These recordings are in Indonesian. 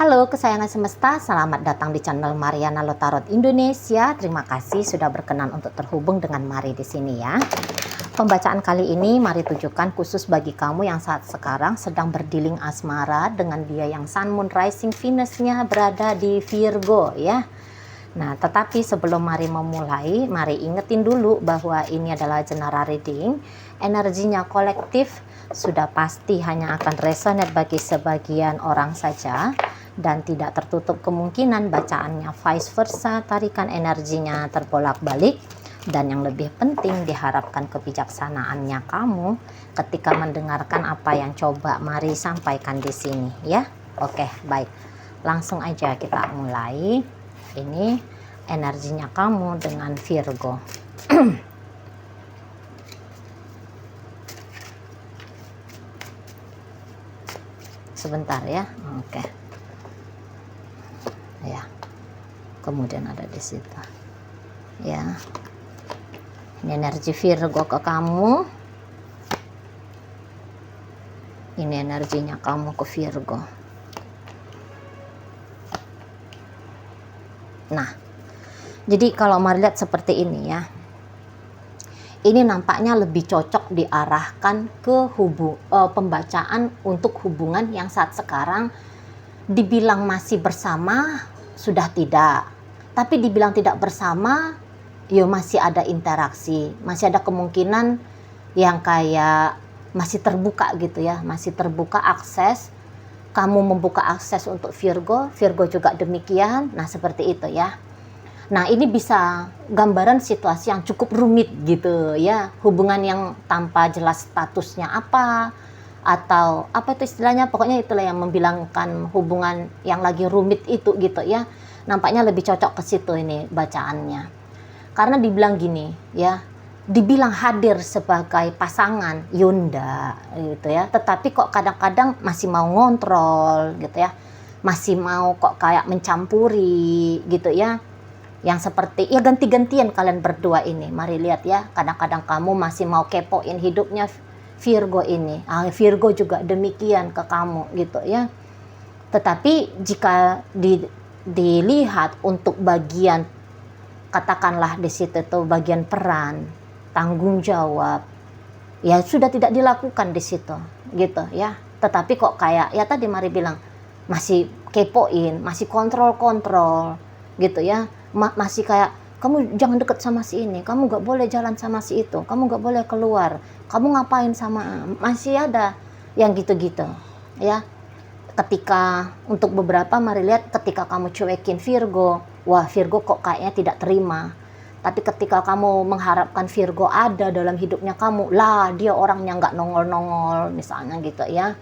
Halo kesayangan semesta, selamat datang di channel Mariana Lotarot Indonesia. Terima kasih sudah berkenan untuk terhubung dengan Mari di sini ya. Pembacaan kali ini Mari tujukan khusus bagi kamu yang saat sekarang sedang berdiling asmara dengan dia yang Sun, Moon, Rising, Venus-nya berada di Virgo ya. Nah, tetapi sebelum Mari memulai, Mari ingetin dulu bahwa ini adalah general reading. Energinya kolektif, sudah pasti hanya akan resonate bagi sebagian orang saja. Dan tidak tertutup kemungkinan bacaannya vice versa, tarikan energinya terbolak-balik. Dan yang lebih penting, diharapkan kebijaksanaannya kamu ketika mendengarkan apa yang coba Mari sampaikan di sini ya. Oke, baik. Langsung aja kita mulai. Ini energinya kamu dengan Virgo. Sebentar ya. Oke. Ya. Kemudian ada di situ. Ya. Ini energi Virgo ke kamu. Ini energinya kamu ke Virgo. Nah, jadi kalau Mari lihat seperti ini ya, ini nampaknya lebih cocok diarahkan ke pembacaan untuk hubungan yang saat sekarang dibilang masih bersama, sudah tidak. Tapi dibilang tidak bersama, ya masih ada interaksi, masih ada kemungkinan yang kayak masih terbuka gitu ya, masih terbuka akses. Kamu membuka akses untuk Virgo, Virgo juga demikian. Nah, seperti itu ya. Nah, ini bisa gambaran situasi yang cukup rumit gitu ya. Hubungan yang tanpa jelas statusnya apa, atau apa itu istilahnya, pokoknya itulah yang membilangkan hubungan yang lagi rumit itu gitu ya. Nampaknya lebih cocok ke situ ini bacaannya. Karena dibilang gini ya, dibilang hadir sebagai pasangan Yunda gitu ya, tetapi kok kadang-kadang masih mau ngontrol gitu ya, masih mau kok kayak mencampuri gitu ya, yang seperti ya ganti-gantian kalian berdua ini. Mari lihat ya, kadang-kadang kamu masih mau kepoin hidupnya Virgo ini, Virgo juga demikian ke kamu gitu ya. Tetapi jika dilihat untuk bagian, katakanlah di situ tuh bagian peran, tanggung jawab, ya sudah tidak dilakukan di situ gitu ya. Tetapi kok kayak ya tadi Mari bilang masih kepoin, masih kontrol gitu ya, masih kayak kamu jangan deket sama si ini, kamu nggak boleh jalan sama si itu, kamu nggak boleh keluar, kamu ngapain sama, masih ada yang gitu-gitu ya. Ketika untuk beberapa Mari lihat ketika kamu cuekin Virgo, wah Virgo kok kayaknya tidak terima. Tapi ketika kamu mengharapkan Virgo ada dalam hidupnya kamu, lah dia orangnya nggak nongol-nongol misalnya gitu ya.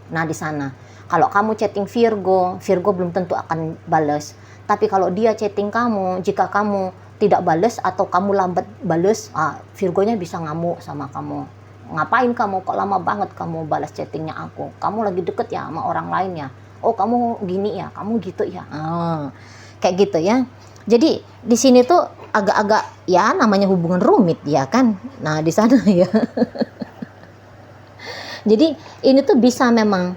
Nah di sana, kalau kamu chatting Virgo, Virgo belum tentu akan balas. Tapi kalau dia chatting kamu, jika kamu tidak balas atau kamu lambat balas, Virgonya bisa ngamuk sama kamu. Ngapain kamu kok lama banget kamu balas chattingnya aku? Kamu lagi deket ya sama orang lain ya? Oh kamu gini ya, kamu gitu ya? Kayak gitu ya. Jadi di sini tuh agak-agak ya namanya hubungan rumit ya kan. Nah di sana ya. Jadi ini tuh bisa memang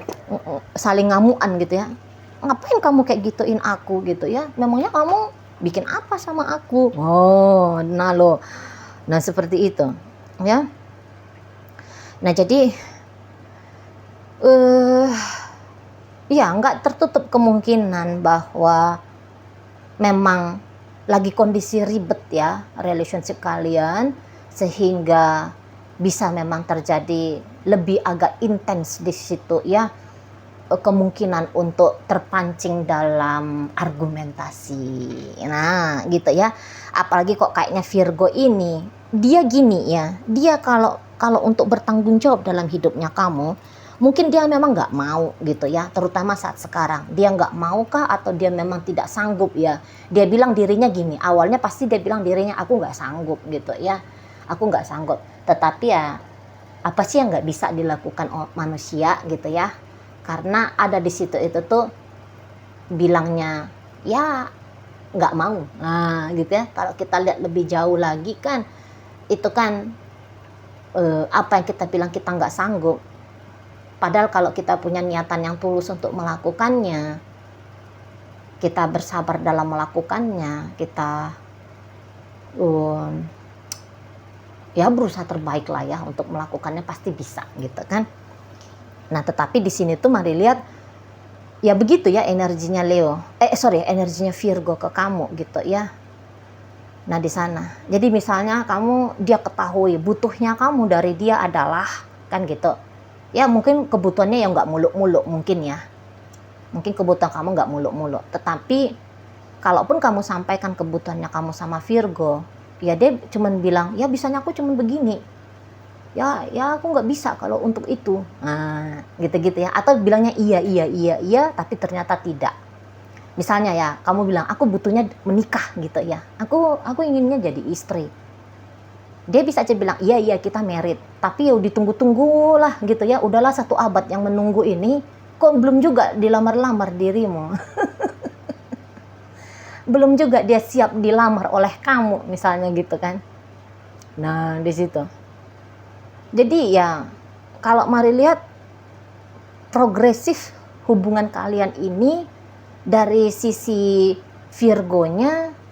saling ngamuan gitu ya. Ngapain kamu kayak gituin aku gitu ya? Memangnya kamu bikin apa sama aku? Oh, nah lo. Nah seperti itu ya. Nah jadi ya nggak tertutup kemungkinan bahwa memang lagi kondisi ribet ya relationship kalian, sehingga bisa memang terjadi lebih agak intens di situ ya, kemungkinan untuk terpancing dalam argumentasi. Nah gitu ya, apalagi kok kayaknya Virgo ini dia gini ya, dia kalau untuk bertanggung jawab dalam hidupnya kamu, mungkin dia memang nggak mau gitu ya, terutama saat sekarang. Dia nggak mau kah atau dia memang tidak sanggup ya? Dia bilang dirinya gini, awalnya pasti dia bilang dirinya aku nggak sanggup gitu ya. Aku nggak sanggup. Tetapi ya apa sih yang nggak bisa dilakukan manusia gitu ya? Karena ada di situ itu tuh bilangnya ya nggak mau. Nah gitu ya, kalau kita lihat lebih jauh lagi kan, itu kan apa yang kita bilang kita nggak sanggup, Padahal kalau kita punya niatan yang tulus untuk melakukannya, kita bersabar dalam melakukannya, kita ya berusaha terbaik lah ya untuk melakukannya, pasti bisa gitu kan. Nah tetapi di sini tuh mari lihat ya begitu ya energinya energinya Virgo ke kamu gitu ya. Nah di sana, jadi misalnya dia ketahui butuhnya kamu dari dia adalah kan gitu. Ya mungkin kebutuhannya yang nggak muluk-muluk mungkin ya. Mungkin kebutuhan kamu nggak muluk-muluk. Tetapi kalaupun kamu sampaikan kebutuhannya kamu sama Virgo, ya dia cuman bilang, ya bisanya aku cuman begini. Ya aku nggak bisa kalau untuk itu. Nah gitu-gitu ya. Atau bilangnya iya, tapi ternyata tidak. Misalnya ya, kamu bilang aku butuhnya menikah gitu ya. Aku inginnya jadi istri. Dia bisa aja bilang iya kita married, tapi ya ditunggu-tunggu lah gitu ya. Udahlah 1 abad yang menunggu ini, kok belum juga dilamar-lamar dirimu. Belum juga dia siap dilamar oleh kamu misalnya gitu kan. Nah di situ. Jadi ya kalau mari lihat progresif hubungan kalian ini dari sisi Virgonya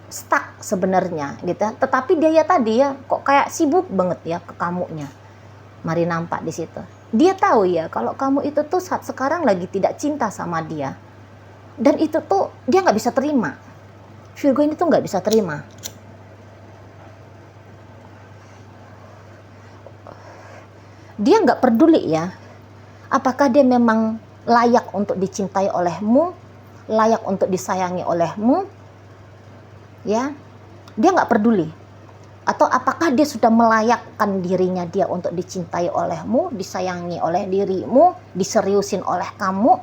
stuck sebenarnya gitu. Tetapi dia ya tadi ya kok kayak sibuk banget ya ke kamunya. Mari nampak di situ. Dia tahu ya kalau kamu itu tuh saat sekarang lagi tidak cinta sama dia. Dan itu tuh dia nggak bisa terima. Virgo ini tuh nggak bisa terima. Dia nggak peduli ya. Apakah dia memang layak untuk dicintai olehmu, layak untuk disayangi olehmu, ya, dia nggak peduli. Atau apakah dia sudah melayakkan dirinya dia untuk dicintai olehmu, disayangi oleh dirimu, diseriusin oleh kamu.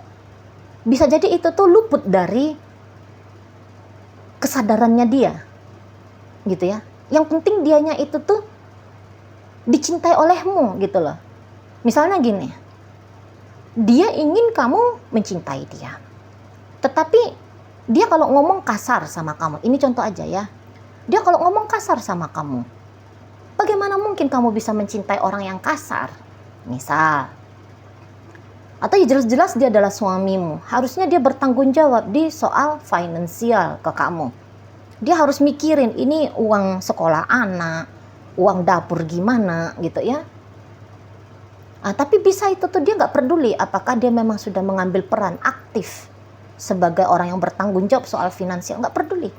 Bisa jadi itu tuh luput dari kesadarannya dia, gitu ya. Yang penting dianya itu tuh dicintai olehmu gitu loh. Misalnya gini, dia ingin kamu mencintai dia, tetapi dia kalau ngomong kasar sama kamu, ini contoh aja ya. Dia kalau ngomong kasar sama kamu, bagaimana mungkin kamu bisa mencintai orang yang kasar? Misal. Atau ya jelas-jelas dia adalah suamimu. Harusnya dia bertanggung jawab di soal finansial ke kamu. Dia harus mikirin ini uang sekolah anak, uang dapur gimana gitu ya. Tapi bisa itu tuh dia nggak peduli apakah dia memang sudah mengambil peran aktif sebagai orang yang bertanggung jawab soal finansial, nggak peduli.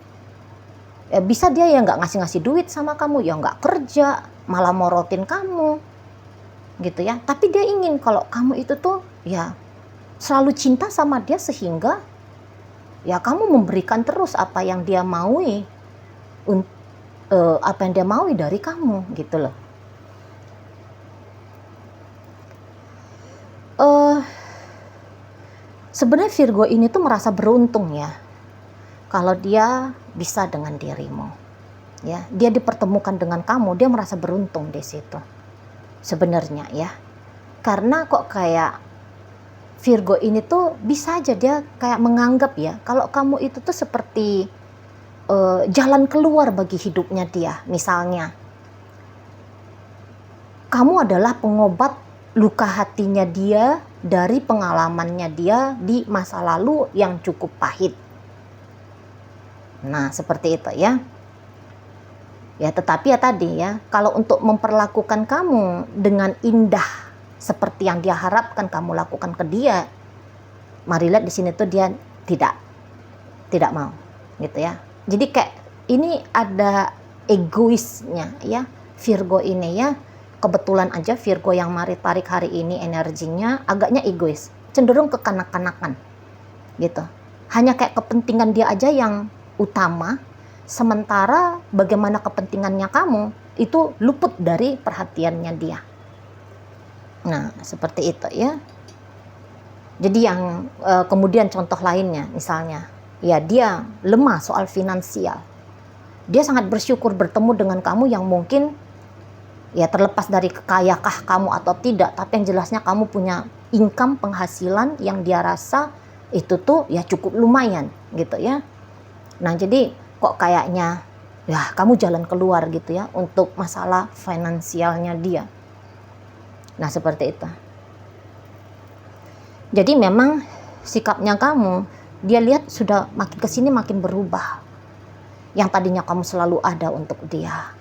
Ya, bisa dia ya nggak ngasih duit sama kamu, ya nggak kerja, malah morotin kamu, gitu ya. Tapi dia ingin kalau kamu itu tuh ya selalu cinta sama dia sehingga ya kamu memberikan terus apa yang dia maui, apa yang dia maui dari kamu, gitu loh. Sebenarnya Virgo ini tuh merasa beruntung ya kalau dia bisa dengan dirimu. Ya, dia dipertemukan dengan kamu, dia merasa beruntung di situ. Sebenarnya ya. Karena kok kayak Virgo ini tuh bisa aja dia kayak menganggap ya kalau kamu itu tuh seperti jalan keluar bagi hidupnya dia. Misalnya kamu adalah pengobat luka hatinya dia dari pengalamannya dia di masa lalu yang cukup pahit. Nah, seperti itu ya. Ya, tetapi ya tadi ya, kalau untuk memperlakukan kamu dengan indah seperti yang dia harapkan kamu lakukan ke dia, mari lihat di sini tuh dia tidak mau, gitu ya. Jadi kayak ini ada egoisnya ya, Virgo ini ya. Kebetulan aja Virgo yang mari tarik hari ini energinya agaknya egois, cenderung kekanak-kanakan gitu. Hanya kayak kepentingan dia aja yang utama, sementara bagaimana kepentingannya kamu itu luput dari perhatiannya dia. Nah, seperti itu ya. Jadi yang kemudian contoh lainnya misalnya, ya dia lemah soal finansial. Dia sangat bersyukur bertemu dengan kamu yang mungkin ya terlepas dari kekayakah kamu atau tidak, tapi yang jelasnya kamu punya income, penghasilan yang dia rasa itu tuh ya cukup lumayan gitu ya. Nah jadi kok kayaknya ya kamu jalan keluar gitu ya untuk masalah finansialnya dia. Nah seperti itu. Jadi memang sikapnya kamu, dia lihat sudah makin kesini makin berubah. Yang tadinya kamu selalu ada untuk dia,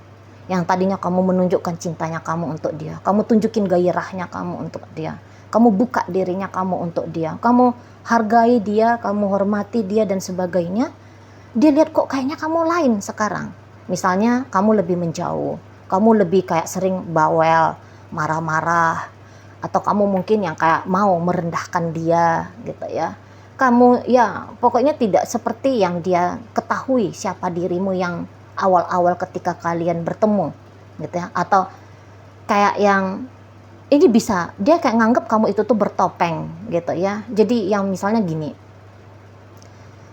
yang tadinya kamu menunjukkan cintanya kamu untuk dia, kamu tunjukin gairahnya kamu untuk dia, kamu buka dirinya kamu untuk dia, kamu hargai dia, kamu hormati dia dan sebagainya. Dia lihat kok kayaknya kamu lain sekarang. Misalnya kamu lebih menjauh, kamu lebih kayak sering bawel, marah-marah, atau kamu mungkin yang kayak mau merendahkan dia gitu ya. Kamu ya pokoknya tidak seperti yang dia ketahui siapa dirimu yang awal-awal ketika kalian bertemu gitu ya. Atau kayak yang ini bisa dia kayak nganggep kamu itu tuh bertopeng gitu ya. Jadi yang misalnya gini,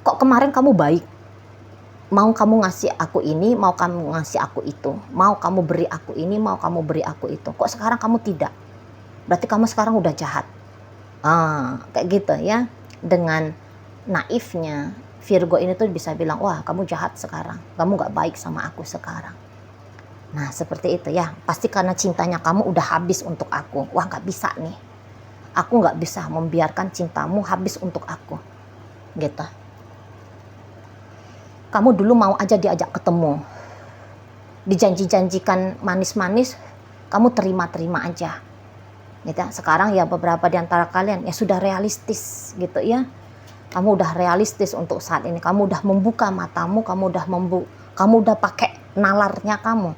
kok kemarin kamu baik, mau kamu ngasih aku ini, mau kamu ngasih aku itu, mau kamu beri aku ini, mau kamu beri aku itu, kok sekarang kamu tidak, berarti kamu sekarang udah jahat. Kayak gitu ya. Dengan naifnya Virgo ini tuh bisa bilang, wah kamu jahat sekarang, kamu gak baik sama aku sekarang. Nah seperti itu ya, pasti karena cintanya kamu udah habis untuk aku. Wah gak bisa nih, aku gak bisa membiarkan cintamu habis untuk aku gitu. Kamu dulu mau aja diajak ketemu, dijanji-janjikan manis-manis, kamu terima-terima aja gitu. Sekarang ya beberapa di antara kalian ya sudah realistis gitu ya. Kamu udah realistis untuk saat ini. Kamu udah membuka matamu, kamu udah pakai nalarnya kamu.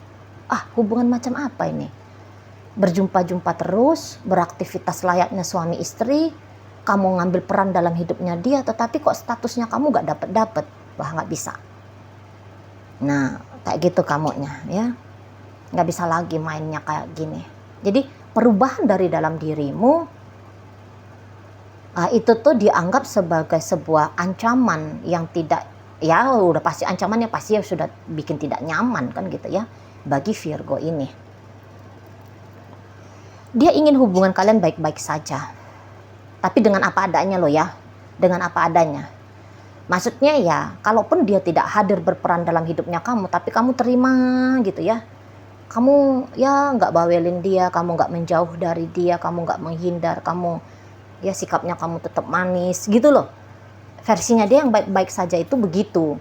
Hubungan macam apa ini? Berjumpa-jumpa terus, beraktivitas layaknya suami istri, kamu ngambil peran dalam hidupnya dia, tetapi kok statusnya kamu gak dapet. Wah gak bisa. Nah kayak gitu kamunya ya. Gak bisa lagi mainnya kayak gini. Jadi perubahan dari dalam dirimu itu tuh dianggap sebagai sebuah ancaman yang tidak, ya udah pasti ancamannya pasti ya sudah bikin tidak nyaman kan gitu ya bagi Virgo ini. Dia ingin hubungan kalian baik-baik saja, tapi dengan apa adanya loh ya, dengan apa adanya. Maksudnya ya kalaupun dia tidak hadir berperan dalam hidupnya kamu, tapi kamu terima gitu ya. Kamu ya nggak bawelin dia, kamu nggak menjauh dari dia, kamu nggak menghindar, kamu ya sikapnya kamu tetap manis gitu loh. Versinya dia yang baik-baik saja itu begitu.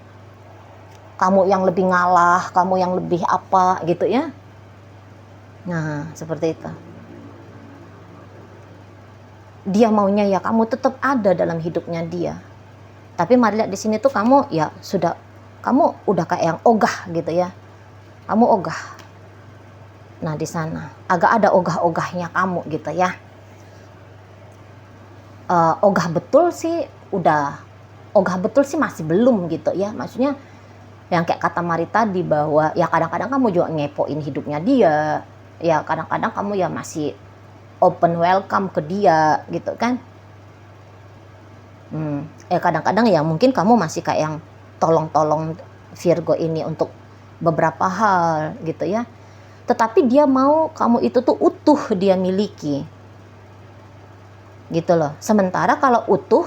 Kamu yang lebih ngalah, kamu yang lebih apa gitu ya. Nah seperti itu. Dia maunya ya kamu tetap ada dalam hidupnya dia. Tapi mari lihat di sini tuh kamu ya sudah, kamu udah kayak yang ogah gitu ya. Kamu ogah. Nah di sana agak ada ogah-ogahnya kamu gitu ya. Ogah betul sih masih belum gitu ya. Maksudnya yang kayak kata Mari tadi bahwa ya kadang-kadang kamu juga ngepoin hidupnya dia. Ya kadang-kadang kamu ya masih open welcome ke dia gitu kan. Kadang-kadang ya mungkin kamu masih kayak yang tolong-tolong Virgo ini untuk beberapa hal gitu ya. Tetapi dia mau kamu itu tuh utuh dia miliki. Gitu loh. Sementara kalau utuh,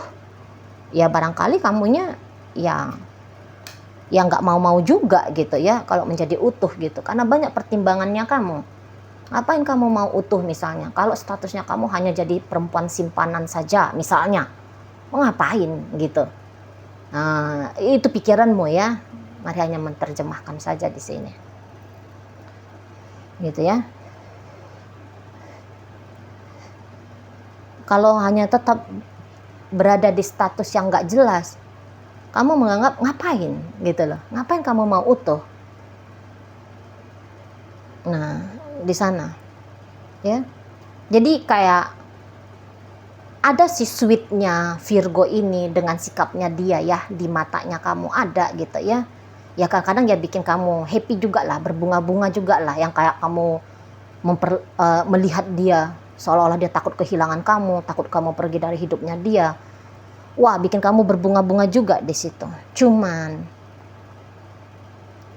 ya barangkali kamunya ya nggak mau juga gitu ya kalau menjadi utuh gitu. Karena banyak pertimbangannya kamu. Ngapain kamu mau utuh misalnya? Kalau statusnya kamu hanya jadi perempuan simpanan saja misalnya. Mau ngapain gitu. Nah, itu pikiranmu ya. Mari hanya menerjemahkan saja di sini. Gitu ya. Kalau hanya tetap berada di status yang nggak jelas, kamu menganggap ngapain gitu loh. Ngapain kamu mau utuh? Nah, di sana. Ya. Jadi kayak ada si sweetnya Virgo ini dengan sikapnya dia ya, di matanya kamu ada gitu ya. Ya kadang-kadang ya bikin kamu happy juga lah, berbunga-bunga juga lah, yang kayak kamu melihat dia seolah-olah dia takut kehilangan kamu, takut kamu pergi dari hidupnya dia. Wah, bikin kamu berbunga-bunga juga di situ. Cuman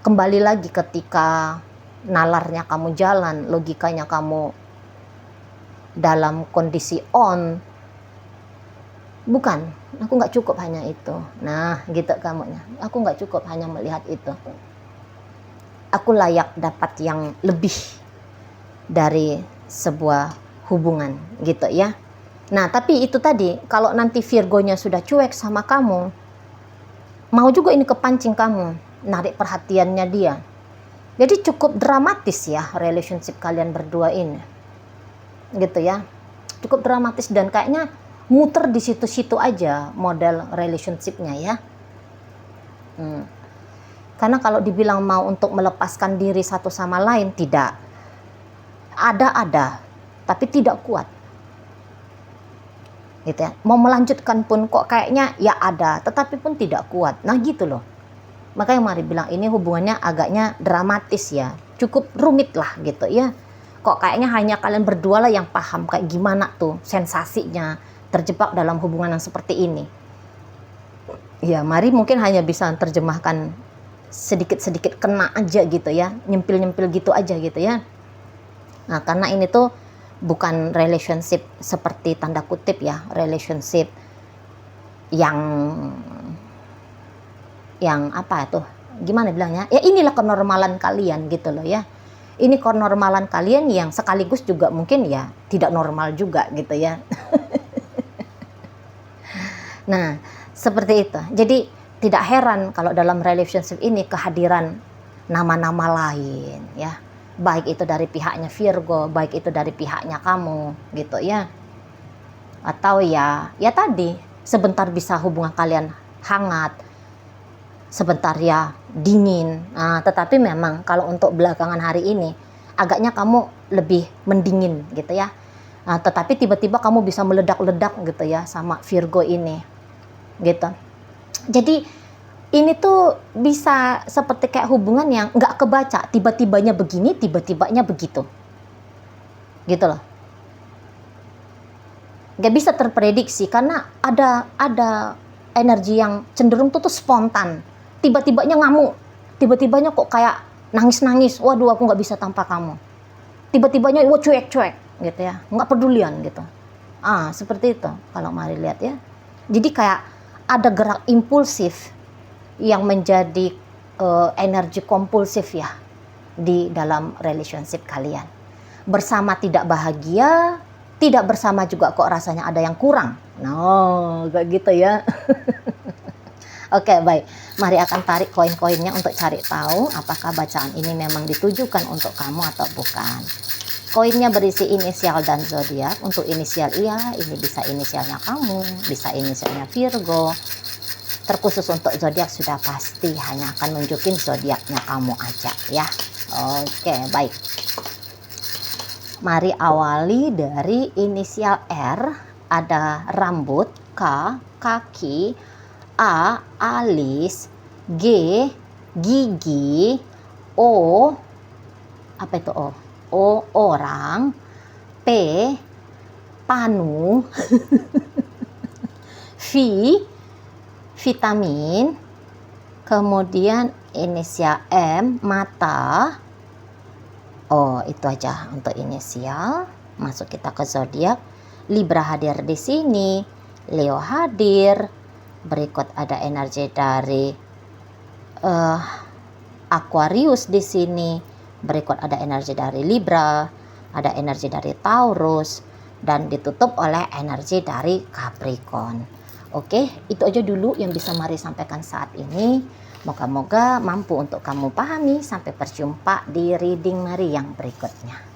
kembali lagi ketika nalarnya kamu jalan, logikanya kamu dalam kondisi on, bukan, aku nggak cukup hanya itu. Nah, gitu kamunya. Aku nggak cukup hanya melihat itu. Aku layak dapat yang lebih dari sebuah hubungan, gitu ya. Nah, tapi itu tadi, kalau nanti Virgonya sudah cuek sama kamu, mau juga ini kepancing kamu, narik perhatiannya dia. Jadi cukup dramatis ya relationship kalian berdua ini. Gitu ya. Cukup dramatis dan kayaknya muter di situ-situ aja model relationshipnya ya. Karena kalau dibilang mau untuk melepaskan diri satu sama lain, tidak. Ada, tapi tidak kuat. Gitu ya. Mau melanjutkan pun kok kayaknya ya ada, tetapi pun tidak kuat. Nah gitu loh. Makanya mari bilang ini hubungannya agaknya dramatis ya. Cukup rumit lah gitu ya. Kok kayaknya hanya kalian berdua lah yang paham kayak gimana tuh sensasinya terjebak dalam hubungan yang seperti ini. Ya mari mungkin hanya bisa terjemahkan sedikit-sedikit kena aja gitu ya. Nyempil-nyempil gitu aja gitu ya. Nah karena ini tuh bukan relationship seperti tanda kutip ya, relationship yang apa tuh, gimana bilangnya, ya inilah kenormalan kalian gitu loh ya. Ini kenormalan kalian yang sekaligus juga mungkin ya tidak normal juga gitu ya. Nah seperti itu. Jadi tidak heran kalau dalam relationship ini kehadiran nama-nama lain ya, baik itu dari pihaknya Virgo, baik itu dari pihaknya kamu gitu ya. Atau ya tadi sebentar bisa hubungan kalian hangat, sebentar ya dingin. Nah, tetapi memang kalau untuk belakangan hari ini agaknya kamu lebih mendingin gitu ya. Nah, tetapi tiba-tiba kamu bisa meledak-ledak gitu ya sama Virgo ini gitu. Jadi ini tuh bisa seperti kayak hubungan yang nggak kebaca, tiba-tibanya begini, tiba-tibanya begitu. Gitu loh. Nggak bisa terprediksi karena ada energi yang cenderung tuh spontan. Tiba-tibanya ngamuk, tiba-tibanya kok kayak nangis-nangis, waduh aku nggak bisa tanpa kamu. Tiba-tibanya wah cuek-cuek gitu ya, nggak pedulian gitu. Seperti itu kalau mari lihat ya. Jadi kayak ada gerak impulsif yang menjadi energi kompulsif ya di dalam relationship kalian. Bersama tidak bahagia, tidak bersama juga kok rasanya ada yang kurang. No, kayak gitu ya. Oke, baik. Mari akan tarik koin-koinnya untuk cari tahu apakah bacaan ini memang ditujukan untuk kamu atau bukan. Koinnya berisi inisial dan zodiak. Untuk inisial iya, ini bisa inisialnya kamu, bisa inisialnya Virgo. Terkhusus untuk zodiak sudah pasti hanya akan nunjukin zodiaknya kamu aja ya. Oke, baik. Mari awali dari inisial R, ada rambut, K, kaki, A, alis, G, gigi, O, apa itu O, orang, P, panu, V, vitamin, kemudian inisial M, mata. Itu aja untuk inisial. Masuk kita ke zodiak. Libra hadir di sini, Leo hadir. Berikut ada energi dari Aquarius di sini. Berikut ada energi dari Libra, ada energi dari Taurus, dan ditutup oleh energi dari Capricorn. Oke, itu aja dulu yang bisa Mari sampaikan saat ini. Moga-moga mampu untuk kamu pahami. Sampai berjumpa di reading Mari yang berikutnya.